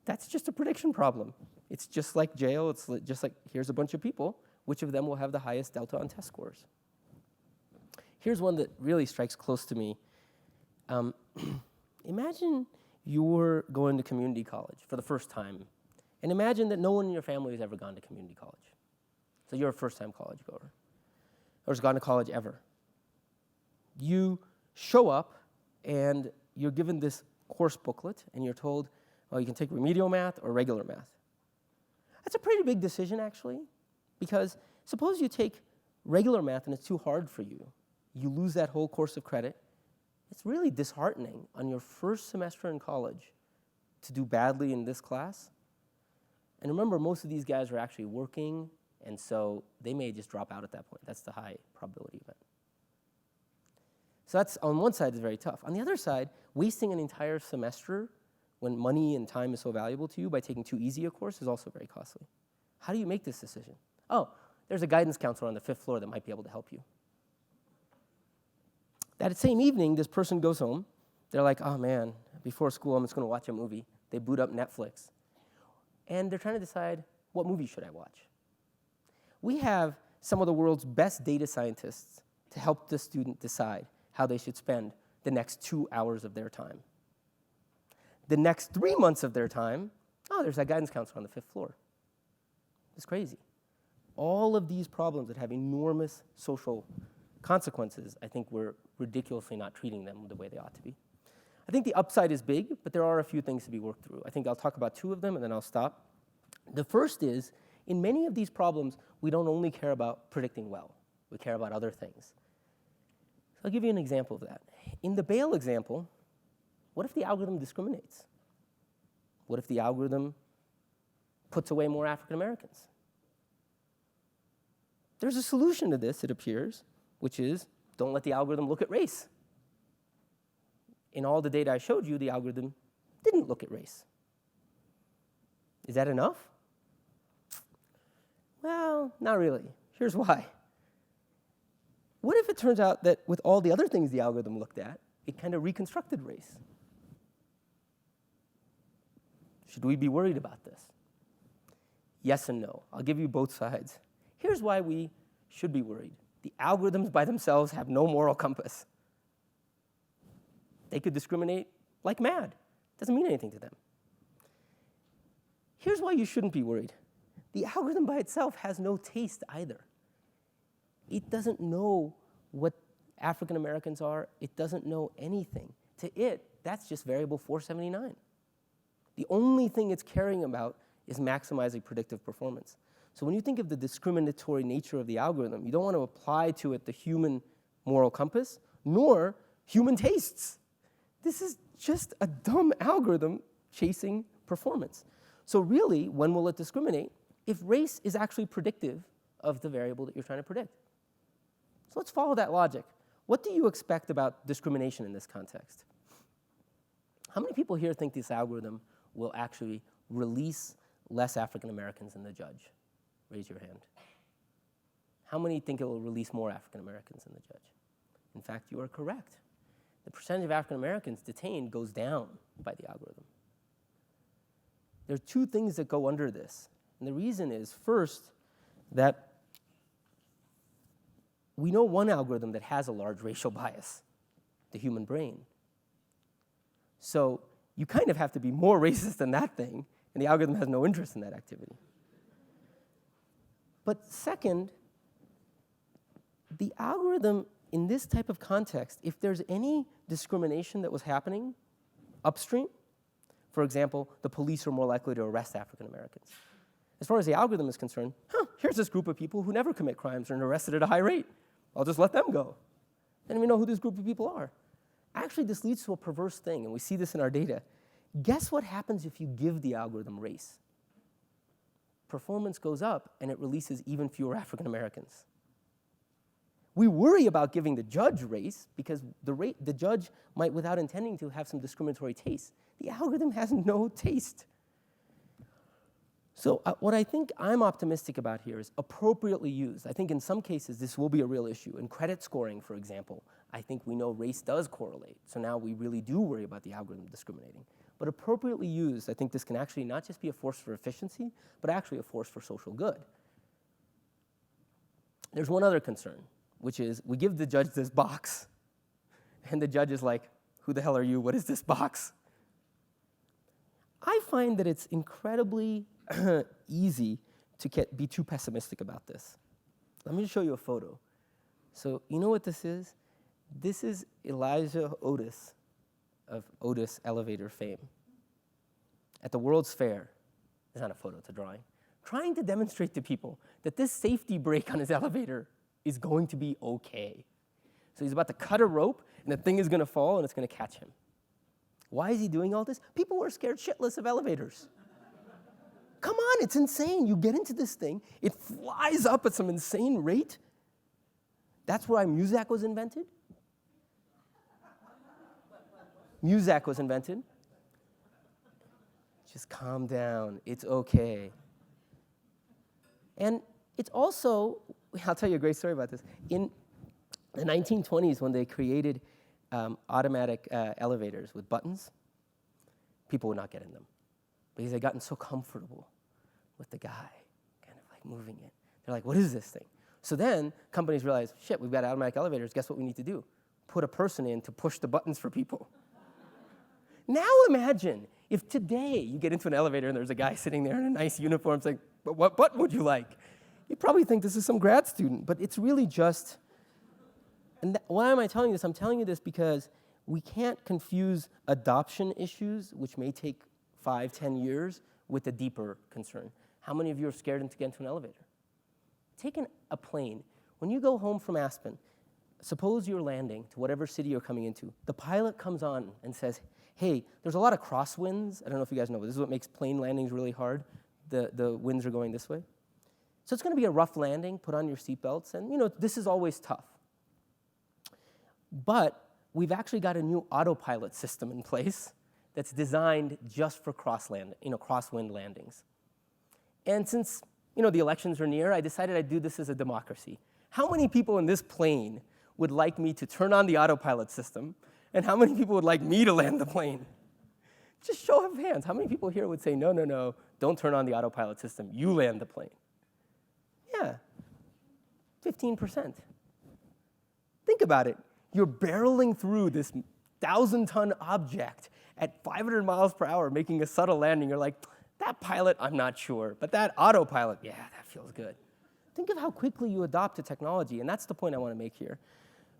That's just a prediction problem. It's just like jail, it's just like here's a bunch of people, which of them will have the highest delta on test scores? Here's one that really strikes close to me. Imagine you're going to community college for the first time, and imagine that no one in your family has ever gone to community college. So you're a first-time college goer, or has gone to college ever. You show up, and you're given this course booklet, and you're told, well, you can take remedial math or regular math. That's a pretty big decision, actually, because suppose you take regular math and it's too hard for you. You lose that whole course of credit. It's really disheartening on your first semester in college to do badly in this class. And remember, most of these guys are actually working, and so they may just drop out at that point. That's the high probability event. So that's, on one side, is very tough. On the other side, wasting an entire semester when money and time is so valuable to you by taking too easy a course is also very costly. How do you make this decision? Oh, there's a guidance counselor on the 5th floor that might be able to help you. That same evening, this person goes home. They're like, oh man, before school, I'm just going to watch a movie. They boot up Netflix. And they're trying to decide, what movie should I watch? We have some of the world's best data scientists to help the student decide how they should spend the next 2 hours of their time. The next 3 months of their time, oh, there's that guidance counselor on the 5th floor. It's crazy. All of these problems that have enormous social consequences, I think we're ridiculously not treating them the way they ought to be. I think the upside is big, but there are a few things to be worked through. I think I'll talk about 2 of them, and then I'll stop. The first is, in many of these problems, we don't only care about predicting well. We care about other things. So I'll give you an example of that. In the bail example, what if the algorithm discriminates? What if the algorithm puts away more African Americans? There's a solution to this, it appears, which is don't let the algorithm look at race. In all the data I showed you, the algorithm didn't look at race. Is that enough? Well, not really. Here's why. What if it turns out that with all the other things the algorithm looked at, it kind of reconstructed race? Should we be worried about this? Yes and no. I'll give you both sides. Here's why we should be worried. The algorithms by themselves have no moral compass. They could discriminate like mad. Doesn't mean anything to them. Here's why you shouldn't be worried. The algorithm by itself has no taste either. It doesn't know what African Americans are. It doesn't know anything. To it, that's just variable 479. The only thing it's caring about is maximizing predictive performance. So when you think of the discriminatory nature of the algorithm, you don't want to apply to it the human moral compass, nor human tastes. This is just a dumb algorithm chasing performance. So really, when will it discriminate? If race is actually predictive of the variable that you're trying to predict. So let's follow that logic. What do you expect about discrimination in this context? How many people here think this algorithm will actually release less African Americans than the judge? Raise your hand. How many think it will release more African Americans than the judge? In fact, you are correct. The percentage of African Americans detained goes down by the algorithm. There are two things that go under this. And the reason is, first, that we know one algorithm that has a large racial bias, the human brain. So you kind of have to be more racist than that thing, and the algorithm has no interest in that activity. But second, the algorithm in this type of context, if there's any discrimination that was happening upstream, for example, the police are more likely to arrest African Americans. As far as the algorithm is concerned, here's this group of people who never commit crimes and are arrested at a high rate. I'll just let them go. I don't even know who this group of people are. Actually, this leads to a perverse thing, and we see this in our data. Guess what happens if you give the algorithm race? Performance goes up, and it releases even fewer African Americans. We worry about giving the judge race because the judge might, without intending to, have some discriminatory taste. The algorithm has no taste. So what I think I'm optimistic about here is appropriately used. I think in some cases this will be a real issue. In credit scoring, for example, I think we know race does correlate. So now we really do worry about the algorithm discriminating. But appropriately used, I think this can actually not just be a force for efficiency, but actually a force for social good. There's one other concern, which is we give the judge this box, and the judge is like, who the hell are you? What is this box? I find that it's incredibly easy to be too pessimistic about this. Let me just show you a photo. So you know what this is? This is Elijah Otis of Otis Elevator fame at the World's Fair. It's not a photo, it's a drawing. Trying to demonstrate to people that this safety brake on his elevator is going to be okay. So he's about to cut a rope, and the thing is going to fall, and it's going to catch him. Why is he doing all this? People were scared shitless of elevators. Come on, it's insane. You get into this thing, it flies up at some insane rate. That's why Muzak was invented. Muzak was invented. Just calm down, it's okay. And it's also, I'll tell you a great story about this. In the 1920s, when they created automatic elevators with buttons, people would not get in them because they'd gotten so comfortable with the guy kind of like moving it. They're like, what is this thing? So then companies realized, shit, we've got automatic elevators. Guess what we need to do? Put a person in to push the buttons for people. Now imagine if today you get into an elevator and there's a guy sitting there in a nice uniform saying, but what button would you like? You'd probably think this is some grad student, but it's really just, and why am I telling you this? I'm telling you this because we can't confuse adoption issues, which may take 5, 10 years, with a deeper concern. How many of you are scared to get into an elevator? Take a plane. When you go home from Aspen, suppose you're landing to whatever city you're coming into. The pilot comes on and says, hey, there's a lot of crosswinds. I don't know if you guys know, but this is what makes plane landings really hard. The winds are going this way. So it's going to be a rough landing. Put on your seatbelts. And, this is always tough. But we've actually got a new autopilot system in place that's designed just for crosswind landings. And since, the elections are near, I decided I'd do this as a democracy. How many people in this plane would like me to turn on the autopilot system? And how many people would like me to land the plane? Just show of hands. How many people here would say, no, don't turn on the autopilot system. You land the plane. Yeah, 15%. Think about it. You're barreling through this 1,000-ton object at 500 miles per hour, making a subtle landing. You're like, that pilot, I'm not sure. But that autopilot, yeah, that feels good. Think of how quickly you adopt a technology, and that's the point I want to make here.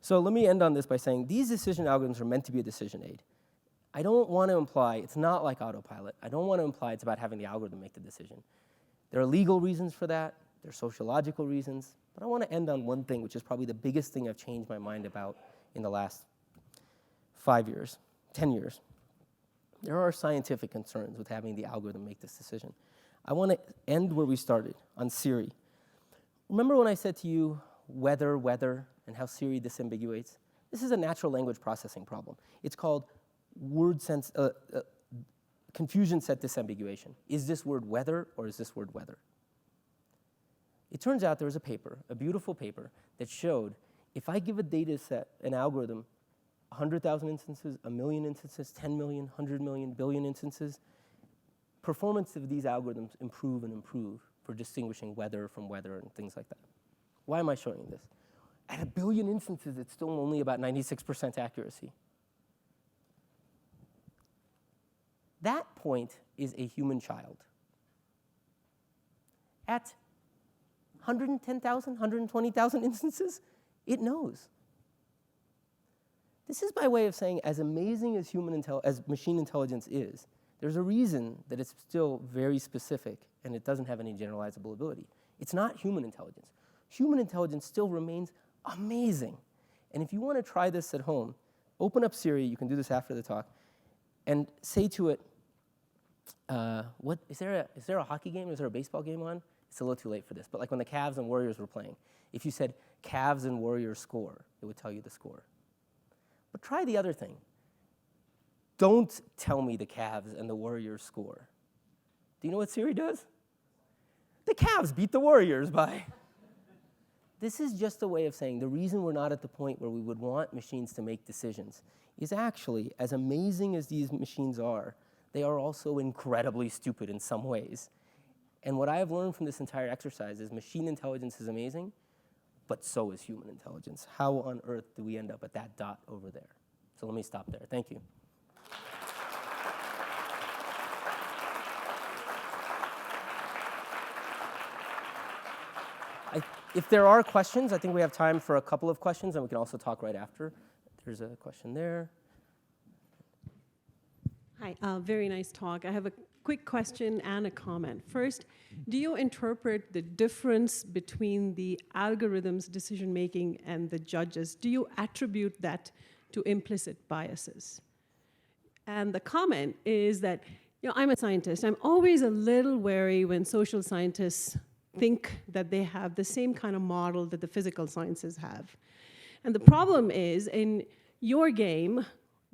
So let me end on this by saying these decision algorithms are meant to be a decision aid. I don't want to imply it's not like autopilot. I don't want to imply it's about having the algorithm make the decision. There are legal reasons for that. There are sociological reasons. But I want to end on one thing, which is probably the biggest thing I've changed my mind about in the last 5 years, 10 years. There are scientific concerns with having the algorithm make this decision. I want to end where we started, on Siri. Remember when I said to you, weather, and how Siri disambiguates? This is a natural language processing problem. It's called confusion set disambiguation. Is this word weather or is this word weather? It turns out there was a paper, a beautiful paper, that showed if I give a data set, an algorithm, 100,000 instances, 1 million instances, 10 million, 100 million, billion instances, performance of these algorithms improve and improve for distinguishing weather from weather and things like that. Why am I showing you this? At 1 billion instances, it's still only about 96% accuracy. That point is a human child. At 110,000, 120,000 instances, it knows. This is by way of saying, as amazing as as machine intelligence is, there's a reason that it's still very specific and it doesn't have any generalizable ability. It's not human intelligence. Human intelligence still remains amazing. And if you want to try this at home, open up Siri, you can do this after the talk, and say to it, what is there a hockey game? Is there a baseball game on? It's a little too late for this, but like when the Cavs and Warriors were playing, if you said Cavs and Warriors score, it would tell you the score. But try the other thing. Don't tell me the Cavs and the Warriors score. Do you know what Siri does? The Cavs beat the Warriors by. This is just a way of saying the reason we're not at the point where we would want machines to make decisions is actually, as amazing as these machines are, they are also incredibly stupid in some ways. And what I have learned from this entire exercise is machine intelligence is amazing, but so is human intelligence. How on earth do we end up at that dot over there? So let me stop there. Thank you. If there are questions, I think we have time for a couple of questions, and we can also talk right after. There's a question there. Hi, very nice talk. I have a quick question and a comment. First, do you interpret the difference between the algorithm's decision-making and the judges? Do you attribute that to implicit biases? And the comment is that, I'm a scientist. I'm always a little wary when social scientists think that they have the same kind of model that the physical sciences have. And the problem is, in your game,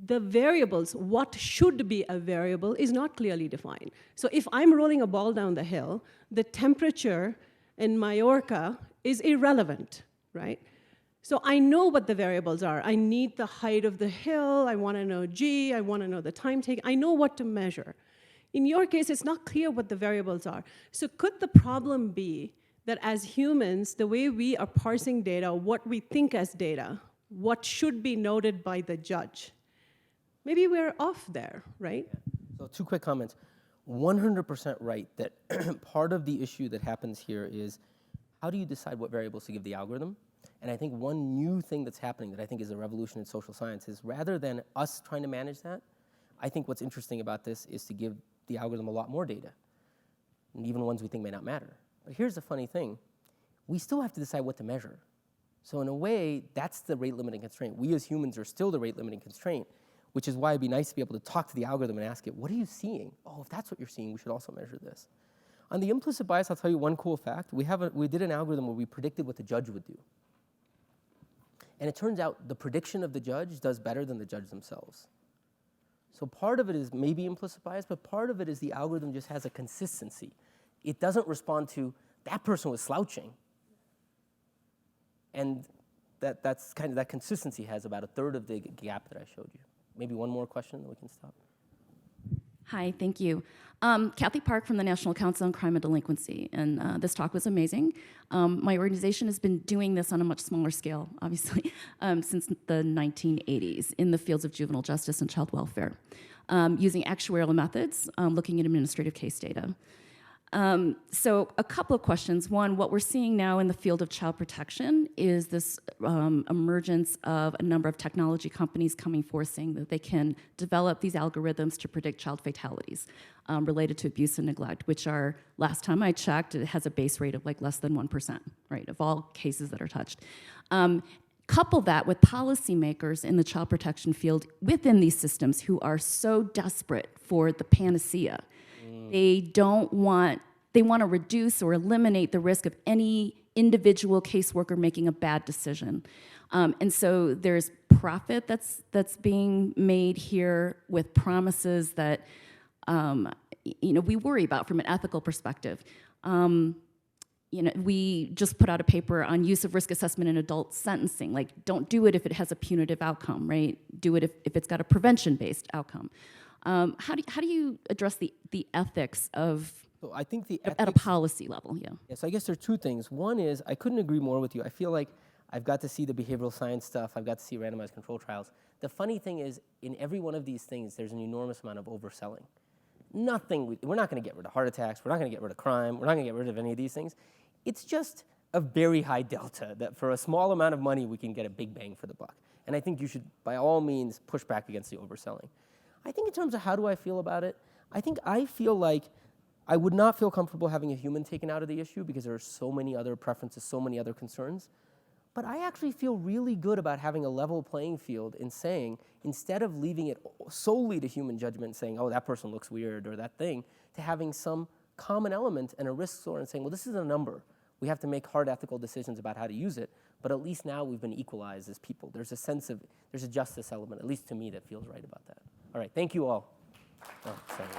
the variables, what should be a variable, is not clearly defined. So if I'm rolling a ball down the hill, the temperature in Mallorca is irrelevant, right? So I know what the variables are. I need the height of the hill, I want to know G, I want to know the time taken, I know what to measure. In your case, it's not clear what the variables are. So could the problem be that as humans, the way we are parsing data, what we think as data, what should be noted by the judge, maybe we're off there, right? Yeah. So 2 quick comments. 100% right that part of the issue that happens here is how do you decide what variables to give the algorithm? And I think one new thing that's happening that I think is a revolution in social science is rather than us trying to manage that, I think what's interesting about this is to give the algorithm a lot more data, and even ones we think may not matter. But here's the funny thing. We still have to decide what to measure. So in a way, that's the rate-limiting constraint. We as humans are still the rate-limiting constraint, which is why it'd be nice to be able to talk to the algorithm and ask it, what are you seeing? Oh, if that's what you're seeing, we should also measure this. On the implicit bias, I'll tell you one cool fact. We did an algorithm where we predicted what the judge would do. And it turns out the prediction of the judge does better than the judge themselves. So part of it is maybe implicit bias, but part of it is the algorithm just has a consistency. It doesn't respond to, that person was slouching. And that's kind of, that consistency has about 1/3 of the gap that I showed you. Maybe one more question, then we can stop. Hi, thank you. Kathy Park from the National Council on Crime and Delinquency, and this talk was amazing. My organization has been doing this on a much smaller scale, obviously, since the 1980s in the fields of juvenile justice and child welfare, using actuarial methods, looking at administrative case data. So a couple of questions. One, what we're seeing now in the field of child protection is this emergence of a number of technology companies coming forth saying that they can develop these algorithms to predict child fatalities related to abuse and neglect, which are, last time I checked, it has a base rate of like less than 1%, right, of all cases that are touched. Couple that with policymakers in the child protection field within these systems who are so desperate for the panacea. They want to reduce or eliminate the risk of any individual caseworker making a bad decision. And so there's profit that's being made here with promises that we worry about from an ethical perspective. we just put out a paper on use of risk assessment in adult sentencing. Like, don't do it if it has a punitive outcome, right? Do it if it's got a prevention-based outcome. How do you address the ethics of So I think the at a ethics, policy level? Yeah. yes, I guess there are two things. One is, I couldn't agree more with you. I feel like I've got to see the behavioral science stuff. I've got to see randomized control trials. The funny thing is, in every one of these things, there's an enormous amount of overselling. We're not going to get rid of heart attacks. We're not going to get rid of crime. We're not going to get rid of any of these things. It's just a very high delta that for a small amount of money, we can get a big bang for the buck. And I think you should, by all means, push back against the overselling. I think in terms of how do I feel about it, I feel like I would not feel comfortable having a human taken out of the issue because there are so many other preferences, so many other concerns. But I actually feel really good about having a level playing field in saying, instead of leaving it solely to human judgment, saying, oh, that person looks weird or that thing, to having some common element and a risk score and saying, well, this is a number. We have to make hard ethical decisions about how to use it, but at least now we've been equalized as people. There's a justice element, at least to me, that feels right about that. All right, thank you all. Oh, sorry.